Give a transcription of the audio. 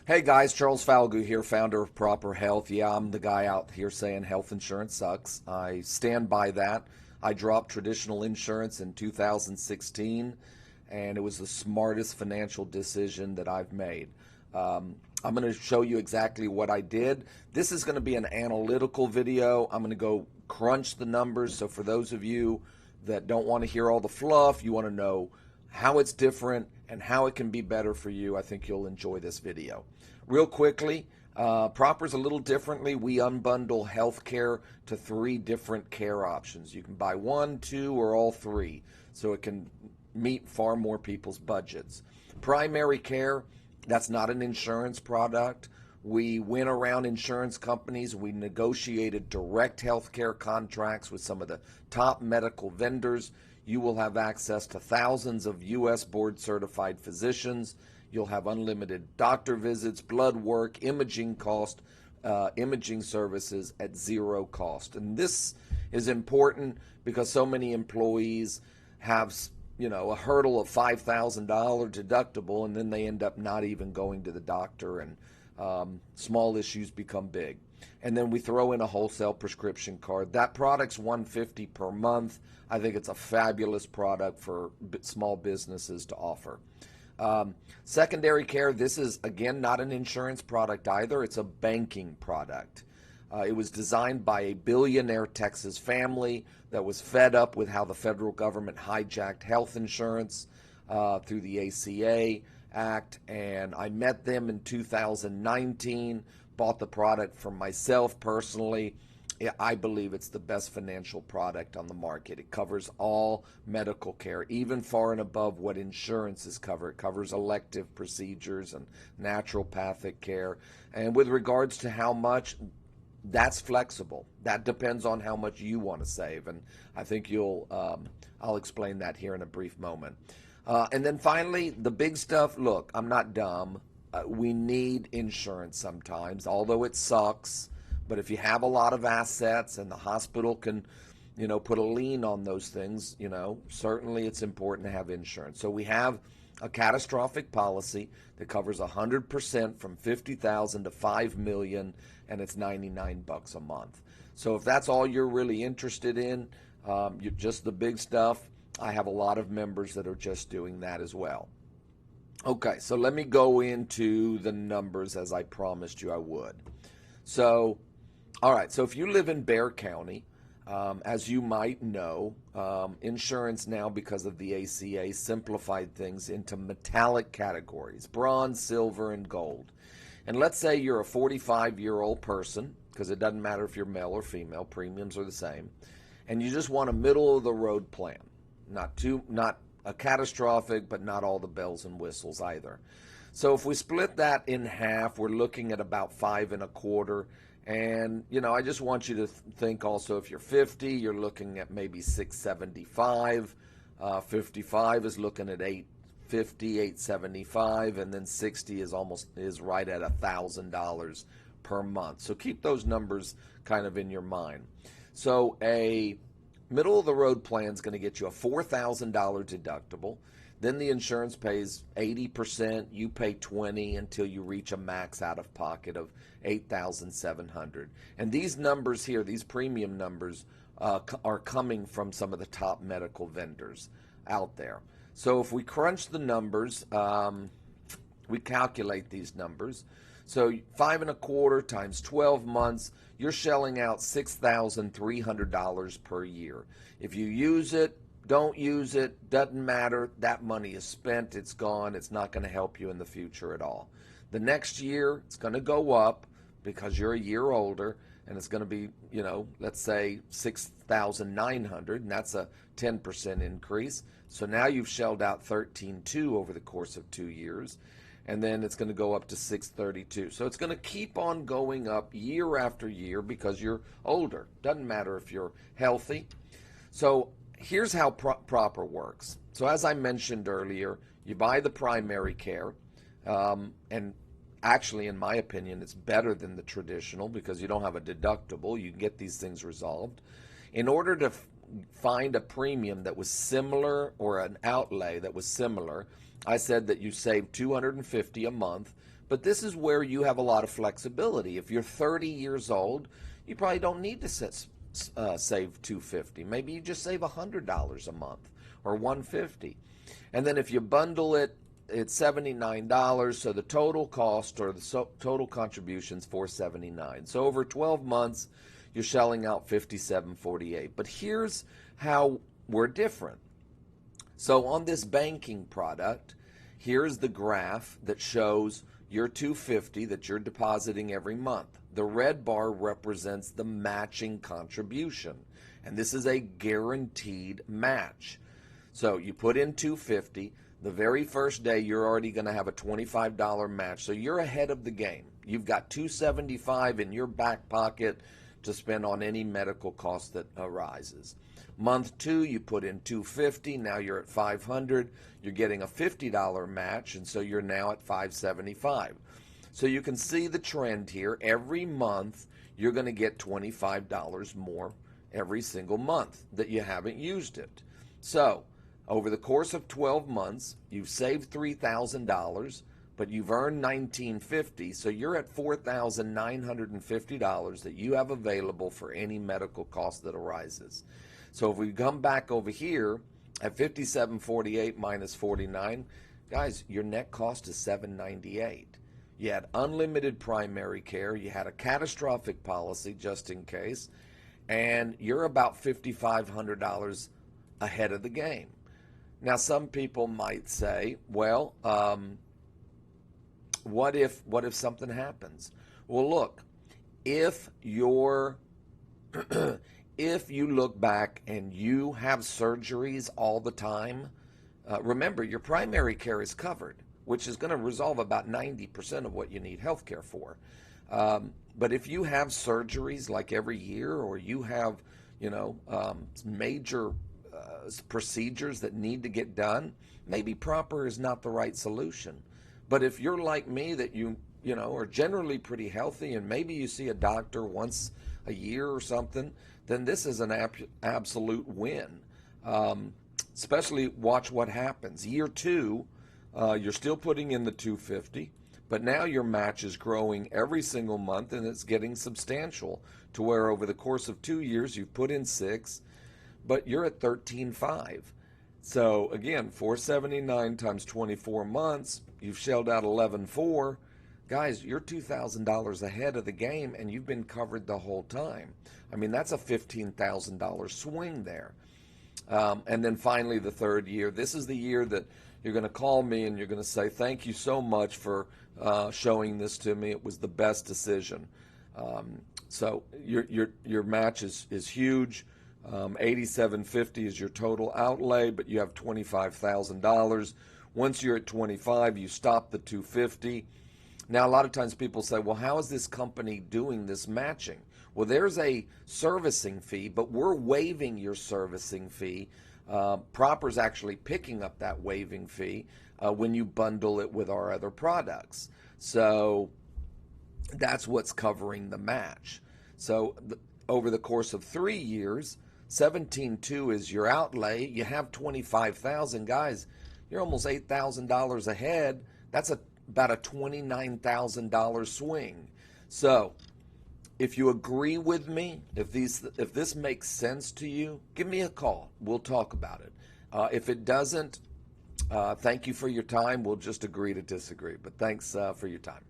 Hey guys, Charles Falgu here, founder of Proper Health. Yeah, I'm the guy out here saying health insurance sucks. I stand by that. I dropped traditional insurance in 2016, and it was the smartest financial decision that I've made. I'm going to show you exactly what I did. This is going to be an analytical video. I'm going to go crunch the numbers. So for those of you that don't want to hear all the fluff, you want to know how it's different and how it can be better for you, I think you'll enjoy this video. Real quickly, Proper's a little differently. We unbundle healthcare to three different care options. You can buy one, two, or all three, so it can meet far more people's budgets. Primary care, that's not an insurance product. We went around insurance companies. We negotiated direct healthcare contracts with some of the top medical vendors. You will have access to thousands of U.S. board certified physicians. You'll have unlimited doctor visits, blood work, imaging imaging services at zero cost. And this is important because so many employees have, a hurdle of $5,000 deductible, and then they end up not even going to the doctor, and small issues become big. And then we throw in a wholesale prescription card. That product's $150 per month. I think it's a fabulous product for small businesses to offer. Secondary care, this is, again, not an insurance product either. It's a banking product. It was designed by a billionaire Texas family that was fed up with how the federal government hijacked health insurance through the ACA Act. And I met them in 2019, bought the product for myself personally. I believe it's the best financial product on the market. It covers all medical care, even far and above what insurance is covered. It covers elective procedures and naturopathic care. And with regards to how much, that's flexible. That depends on how much you want to save. And I think I'll explain that here in a brief moment. And then finally, the big stuff. Look, I'm not dumb. We need insurance sometimes, although it sucks. But if you have a lot of assets and the hospital can, put a lien on those things, certainly it's important to have insurance. So we have a catastrophic policy that covers 100% from $50,000 to $5 million, and it's $99 a month. So if that's all you're really interested in, just the big stuff, I have a lot of members that are just doing that as well. Okay, so let me go into the numbers as I promised you I would. So, all right, so if you live in Bexar County, as you might know, insurance now, because of the ACA, simplified things into metallic categories: bronze, silver, and gold. And let's say you're a 45-year-old person, because it doesn't matter if you're male or female, premiums are the same, and you just want a middle-of-the-road plan. Not a catastrophic, but not all the bells and whistles either. So if we split that in half, we're looking at about 5.25. And, I just want you to think also, if you're 50, you're looking at maybe 675. 55 is looking at 850, 875, and then 60 is right at $1,000 per month. So keep those numbers kind of in your mind. So a middle of the road plan is going to get you a $4,000 deductible. Then the insurance pays 80%, you pay 20% until you reach a max out of pocket of $8,700. And these numbers here, these premium numbers, are coming from some of the top medical vendors out there. So if we crunch the numbers, we calculate these numbers. So 5.25 times 12 months, you're shelling out $6,300 per year. If you use it, don't use it, doesn't matter. That money is spent, it's gone, it's not going to help you in the future at all. The next year, it's going to go up because you're a year older, and it's going to be, let's say $6,900, and that's a 10% increase. So now you've shelled out $13,200 over the course of 2 years, and then it's going to go up to $632. So it's going to keep on going up year after year because you're older. Doesn't matter if you're healthy. So here's how Proper works. So as I mentioned earlier, you buy the primary care, and actually, in my opinion, it's better than the traditional because you don't have a deductible. You can get these things resolved. In order to find a premium that was similar, or an outlay that was similar, I said that you save $250 a month, But this is where you have a lot of flexibility. If you're 30 years old, you probably don't need to save $250. Maybe you just save $100 a month or $150. And then if you bundle it, it's $79. So the total cost or the total contributions $479. So over 12 months, you're shelling out $57.48. But here's how we're different. So on this banking product, here's the graph that shows your $250 that you're depositing every month. The red bar represents the matching contribution, and this is a guaranteed match. So you put in $250, the very first day you're already going to have a $25 match, so you're ahead of the game. You've got $275 in your back pocket to spend on any medical cost that arises. Month 2, you put in $250, now you're at $500, you're getting a $50 match, and so you're now at $575. So you can see the trend here. Every month, you're going to get $25 more every single month that you haven't used it. So over the course of 12 months, you've saved $3,000, but you've earned $1,950, so you're at $4,950 that you have available for any medical cost that arises. So if we come back over here at $57.48 minus $49, guys, your net cost is $798. You had unlimited primary care, you had a catastrophic policy just in case, and you're about $5,500 ahead of the game. Now, some people might say, well, what if something happens? Well, look, if you're if you look back and you have surgeries all the time, remember your primary care is covered, which is going to resolve about 90% of what you need health care for. But if you have surgeries like every year, or you have, major procedures that need to get done, maybe proper is not the right solution. But if you're like me, that you are generally pretty healthy, and maybe you see a doctor once a year or something, then this is an absolute win. Especially watch what happens. Year 2, you're still putting in the $250, but now your match is growing every single month, and it's getting substantial to where over the course of 2 years you've put in $6, but you're at $13.5. So again, $479 times 24 months, you've shelled out $11.4. Guys, you're $2,000 ahead of the game, and you've been covered the whole time. I mean, that's a $15,000 swing there. And then finally, the third year. This is the year that you're going to call me and you're going to say, thank you so much for showing this to me. It was the best decision. So your match is huge. $87.50 is your total outlay, but you have $25,000. Once you're at 25, you stop the $250. Now, a lot of times people say, well, how is this company doing this matching? Well, there's a servicing fee, but we're waiving your servicing fee. Proper's actually picking up that waiving fee when you bundle it with our other products. So that's what's covering the match. So over the course of 3 years, $17.2 is your outlay. You have $25,000, guys. You're almost $8,000 ahead. That's about a $29,000 swing. So if you agree with me, if this makes sense to you, give me a call. We'll talk about it. If it doesn't, thank you for your time. We'll just agree to disagree. But thanks for your time.